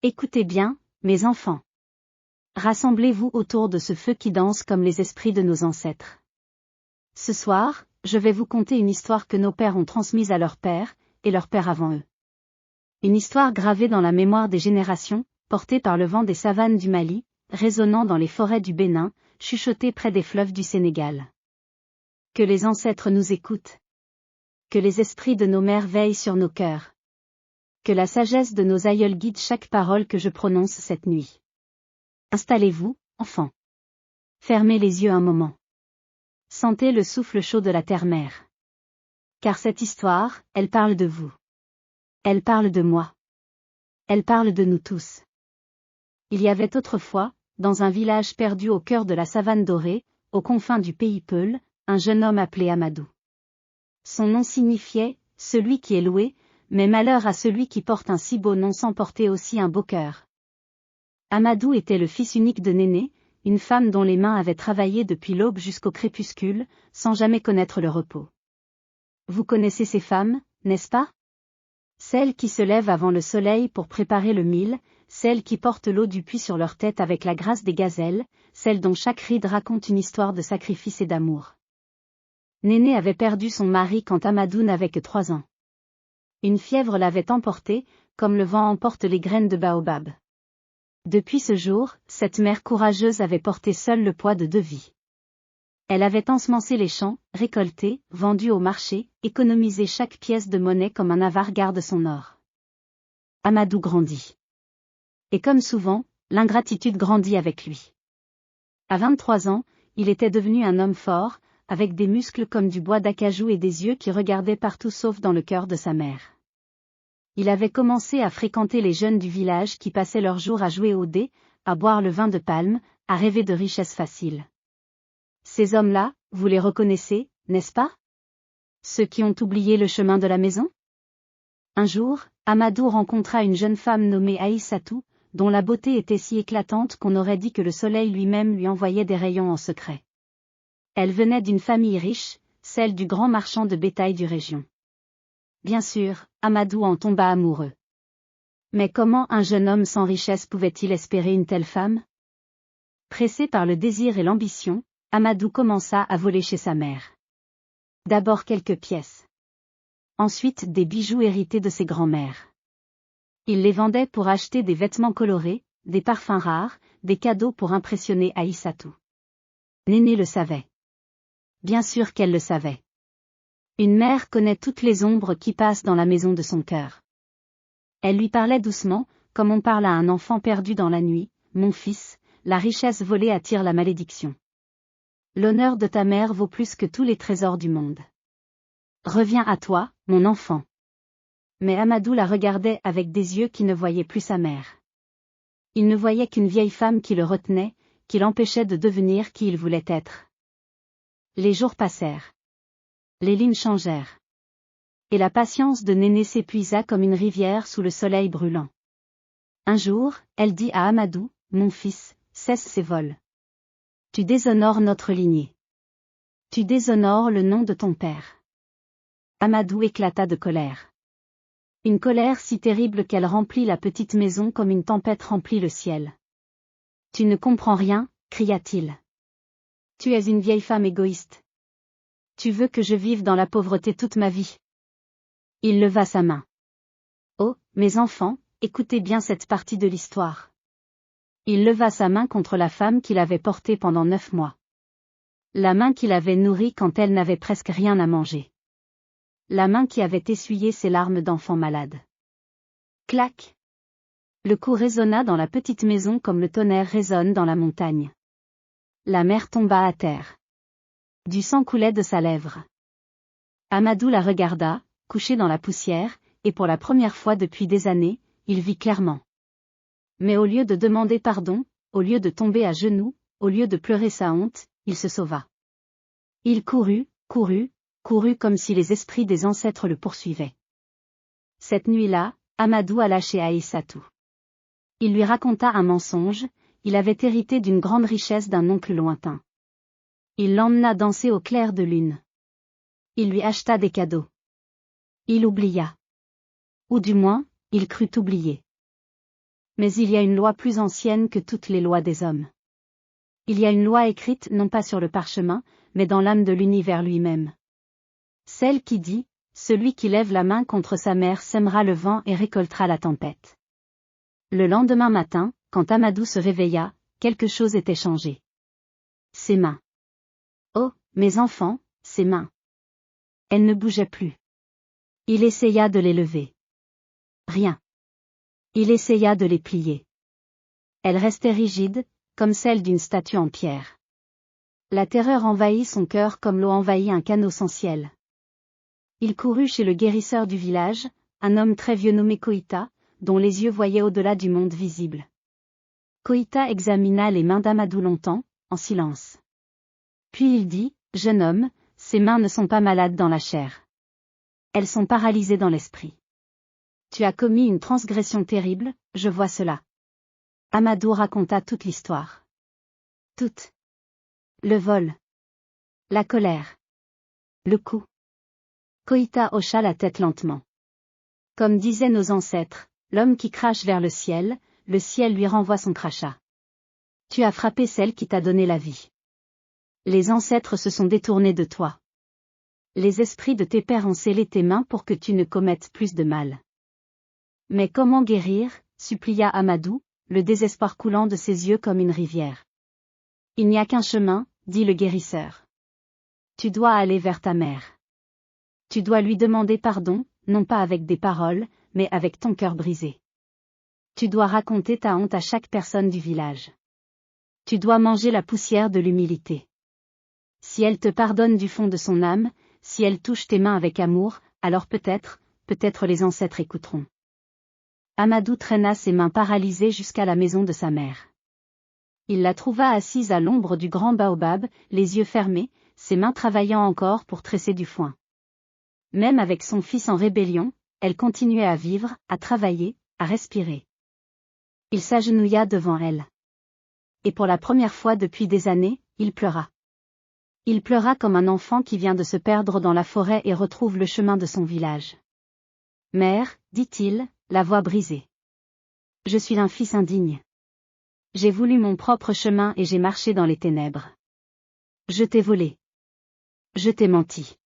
Écoutez bien, mes enfants. Rassemblez-vous autour de ce feu qui danse comme les esprits de nos ancêtres. Ce soir, je vais vous conter une histoire que nos pères ont transmise à leurs pères, et leurs pères avant eux. Une histoire gravée dans la mémoire des générations, portée par le vent des savanes du Mali, résonnant dans les forêts du Bénin, chuchotée près des fleuves du Sénégal. Que les ancêtres nous écoutent. Que les esprits de nos mères veillent sur nos cœurs. Que la sagesse de nos aïeuls guide chaque parole que je prononce cette nuit. Installez-vous, enfants. Fermez les yeux un moment. Sentez le souffle chaud de la terre-mère. Car cette histoire, elle parle de vous. Elle parle de moi. Elle parle de nous tous. Il y avait autrefois, dans un village perdu au cœur de la savane dorée, aux confins du pays Peul, un jeune homme appelé Amadou. Son nom signifiait « celui qui est loué », mais malheur à celui qui porte un si beau nom sans porter aussi un beau cœur. Amadou était le fils unique de Néné, une femme dont les mains avaient travaillé depuis l'aube jusqu'au crépuscule, sans jamais connaître le repos. Vous connaissez ces femmes, n'est-ce pas? Celles qui se lèvent avant le soleil pour préparer le mil, celles qui portent l'eau du puits sur leur tête avec la grâce des gazelles, celles dont chaque ride raconte une histoire de sacrifice et d'amour. Néné avait perdu son mari quand Amadou n'avait que 3 ans. Une fièvre l'avait emporté, comme le vent emporte les graines de baobab. Depuis ce jour, cette mère courageuse avait porté seule le poids de 2 vies. Elle avait ensemencé les champs, récolté, vendu au marché, économisé chaque pièce de monnaie comme un avare garde son or. Amadou grandit. Et comme souvent, l'ingratitude grandit avec lui. À 23 ans, il était devenu un homme fort, avec des muscles comme du bois d'acajou et des yeux qui regardaient partout sauf dans le cœur de sa mère. Il avait commencé à fréquenter les jeunes du village qui passaient leurs jours à jouer aux dés, à boire le vin de palme, à rêver de richesses faciles. Ces hommes-là, vous les reconnaissez, n'est-ce pas? Ceux qui ont oublié le chemin de la maison? Un jour, Amadou rencontra une jeune femme nommée Aïssatou, dont la beauté était si éclatante qu'on aurait dit que le soleil lui-même lui envoyait des rayons en secret. Elle venait d'une famille riche, celle du grand marchand de bétail du région. Bien sûr, Amadou en tomba amoureux. Mais comment un jeune homme sans richesse pouvait-il espérer une telle femme? Pressé par le désir et l'ambition, Amadou commença à voler chez sa mère. D'abord quelques pièces. Ensuite des bijoux hérités de ses grands-mères. Il les vendait pour acheter des vêtements colorés, des parfums rares, des cadeaux pour impressionner Aïssatou. Néné le savait. Bien sûr qu'elle le savait. Une mère connaît toutes les ombres qui passent dans la maison de son cœur. Elle lui parlait doucement, comme on parle à un enfant perdu dans la nuit, « Mon fils, la richesse volée attire la malédiction. L'honneur de ta mère vaut plus que tous les trésors du monde. Reviens à toi, mon enfant. » Mais Amadou la regardait avec des yeux qui ne voyaient plus sa mère. Il ne voyait qu'une vieille femme qui le retenait, qui l'empêchait de devenir qui il voulait être. Les jours passèrent. Les lignes changèrent. Et la patience de Néné s'épuisa comme une rivière sous le soleil brûlant. Un jour, elle dit à Amadou, « Mon fils, cesse ces vols. Tu déshonores notre lignée. Tu déshonores le nom de ton père. » Amadou éclata de colère. Une colère si terrible qu'elle remplit la petite maison comme une tempête remplit le ciel. « Tu ne comprends rien, » cria-t-il. « Tu es une vieille femme égoïste. Tu veux que je vive dans la pauvreté toute ma vie. » Il leva sa main. « Oh, mes enfants, écoutez bien cette partie de l'histoire. » Il leva sa main contre la femme qu'il avait portée pendant 9 mois. La main qu'il avait nourrie quand elle n'avait presque rien à manger. La main qui avait essuyé ses larmes d'enfant malade. Clac! Le coup résonna dans la petite maison comme le tonnerre résonne dans la montagne. La mère tomba à terre. Du sang coulait de sa lèvre. Amadou la regarda, couchée dans la poussière, et pour la première fois depuis des années, il vit clairement. Mais au lieu de demander pardon, au lieu de tomber à genoux, au lieu de pleurer sa honte, il se sauva. Il courut, courut, courut comme si les esprits des ancêtres le poursuivaient. Cette nuit-là, Amadou alla chez Aïssatou. Il lui raconta un mensonge, il avait hérité d'une grande richesse d'un oncle lointain. Il l'emmena danser au clair de lune. Il lui acheta des cadeaux. Il oublia. Ou du moins, il crut oublier. Mais il y a une loi plus ancienne que toutes les lois des hommes. Il y a une loi écrite non pas sur le parchemin, mais dans l'âme de l'univers lui-même. Celle qui dit, celui qui lève la main contre sa mère sèmera le vent et récoltera la tempête. Le lendemain matin, quand Amadou se réveilla, quelque chose était changé. Ses mains. Oh, mes enfants, ses mains. Elles ne bougeaient plus. Il essaya de les lever. Rien. Il essaya de les plier. Elles restaient rigides, comme celles d'une statue en pierre. La terreur envahit son cœur comme l'eau envahit un canot sans ciel. Il courut chez le guérisseur du village, un homme très vieux nommé Koïta, dont les yeux voyaient au-delà du monde visible. Koïta examina les mains d'Amadou longtemps, en silence. Puis il dit, « Jeune homme, ces mains ne sont pas malades dans la chair. Elles sont paralysées dans l'esprit. Tu as commis une transgression terrible, je vois cela. » Amadou raconta toute l'histoire. Toute. Le vol. La colère. Le coup. Koïta hocha la tête lentement. Comme disaient nos ancêtres, l'homme qui crache vers le ciel lui renvoie son crachat. Tu as frappé celle qui t'a donné la vie. Les ancêtres se sont détournés de toi. Les esprits de tes pères ont scellé tes mains pour que tu ne commettes plus de mal. Mais comment guérir, supplia Amadou, le désespoir coulant de ses yeux comme une rivière. Il n'y a qu'un chemin, dit le guérisseur. Tu dois aller vers ta mère. Tu dois lui demander pardon, non pas avec des paroles, mais avec ton cœur brisé. Tu dois raconter ta honte à chaque personne du village. Tu dois manger la poussière de l'humilité. Si elle te pardonne du fond de son âme, si elle touche tes mains avec amour, alors peut-être les ancêtres écouteront. Amadou traîna ses mains paralysées jusqu'à la maison de sa mère. Il la trouva assise à l'ombre du grand baobab, les yeux fermés, ses mains travaillant encore pour tresser du foin. Même avec son fils en rébellion, elle continuait à vivre, à travailler, à respirer. Il s'agenouilla devant elle. Et pour la première fois depuis des années, il pleura. Il pleura comme un enfant qui vient de se perdre dans la forêt et retrouve le chemin de son village. « Mère, dit-il, la voix brisée. Je suis un fils indigne. J'ai voulu mon propre chemin et j'ai marché dans les ténèbres. Je t'ai volé. Je t'ai menti.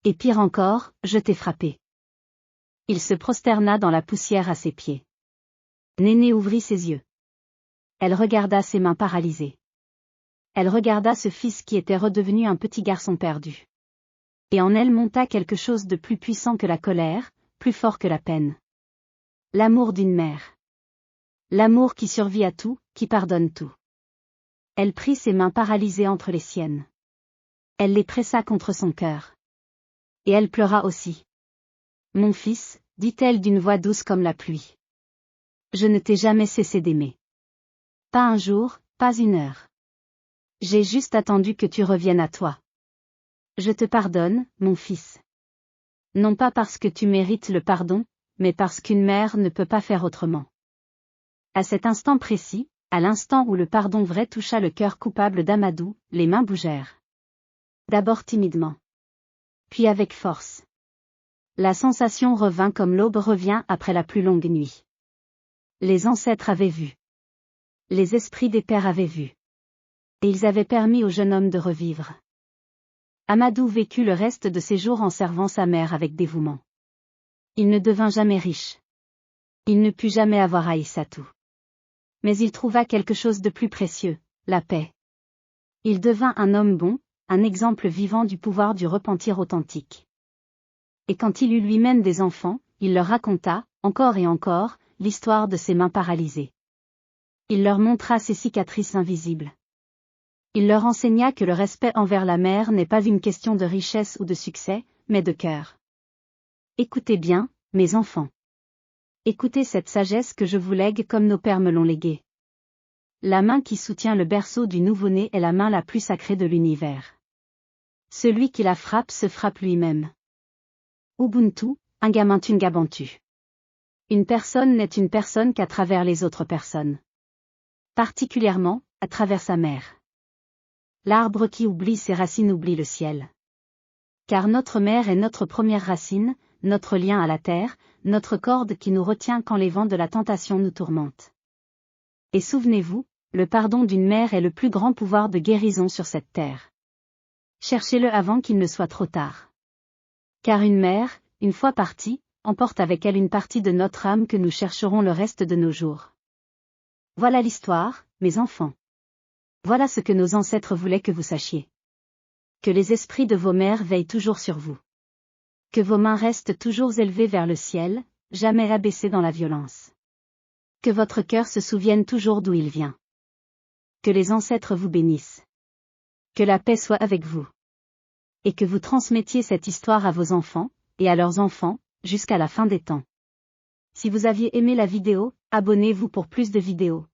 Et pire encore, je t'ai frappé. » Il se prosterna dans la poussière à ses pieds. Néné ouvrit ses yeux. Elle regarda ses mains paralysées. Elle regarda ce fils qui était redevenu un petit garçon perdu. Et en elle monta quelque chose de plus puissant que la colère, plus fort que la peine. L'amour d'une mère. L'amour qui survit à tout, qui pardonne tout. Elle prit ses mains paralysées entre les siennes. Elle les pressa contre son cœur. Et elle pleura aussi. « Mon fils, dit-elle d'une voix douce comme la pluie. Je ne t'ai jamais cessé d'aimer. Pas un jour, pas une heure. J'ai juste attendu que tu reviennes à toi. Je te pardonne, mon fils. Non pas parce que tu mérites le pardon, mais parce qu'une mère ne peut pas faire autrement. » À cet instant précis, à l'instant où le pardon vrai toucha le cœur coupable d'Amadou, les mains bougèrent. D'abord timidement. Puis avec force. La sensation revint comme l'aube revient après la plus longue nuit. Les ancêtres avaient vu. Les esprits des pères avaient vu. Et ils avaient permis au jeune homme de revivre. Amadou vécut le reste de ses jours en servant sa mère avec dévouement. Il ne devint jamais riche. Il ne put jamais avoir Aïssatou. Mais il trouva quelque chose de plus précieux, la paix. Il devint un homme bon, un exemple vivant du pouvoir du repentir authentique. Et quand il eut lui-même des enfants, il leur raconta, encore et encore, l'histoire de ses mains paralysées. Il leur montra ses cicatrices invisibles. Il leur enseigna que le respect envers la mère n'est pas une question de richesse ou de succès, mais de cœur. Écoutez bien, mes enfants. Écoutez cette sagesse que je vous lègue comme nos pères me l'ont léguée. La main qui soutient le berceau du nouveau-né est la main la plus sacrée de l'univers. Celui qui la frappe se frappe lui-même. Ubuntu, Ngabantu. Une personne n'est une personne qu'à travers les autres personnes. Particulièrement, à travers sa mère. L'arbre qui oublie ses racines oublie le ciel. Car notre mère est notre première racine, notre lien à la terre, notre corde qui nous retient quand les vents de la tentation nous tourmentent. Et souvenez-vous, le pardon d'une mère est le plus grand pouvoir de guérison sur cette terre. Cherchez-le avant qu'il ne soit trop tard. Car une mère, une fois partie, emporte avec elle une partie de notre âme que nous chercherons le reste de nos jours. Voilà l'histoire, mes enfants. Voilà ce que nos ancêtres voulaient que vous sachiez. Que les esprits de vos mères veillent toujours sur vous. Que vos mains restent toujours élevées vers le ciel, jamais abaissées dans la violence. Que votre cœur se souvienne toujours d'où il vient. Que les ancêtres vous bénissent. Que la paix soit avec vous. Et que vous transmettiez cette histoire à vos enfants, et à leurs enfants, jusqu'à la fin des temps. Si vous aviez aimé la vidéo, abonnez-vous pour plus de vidéos.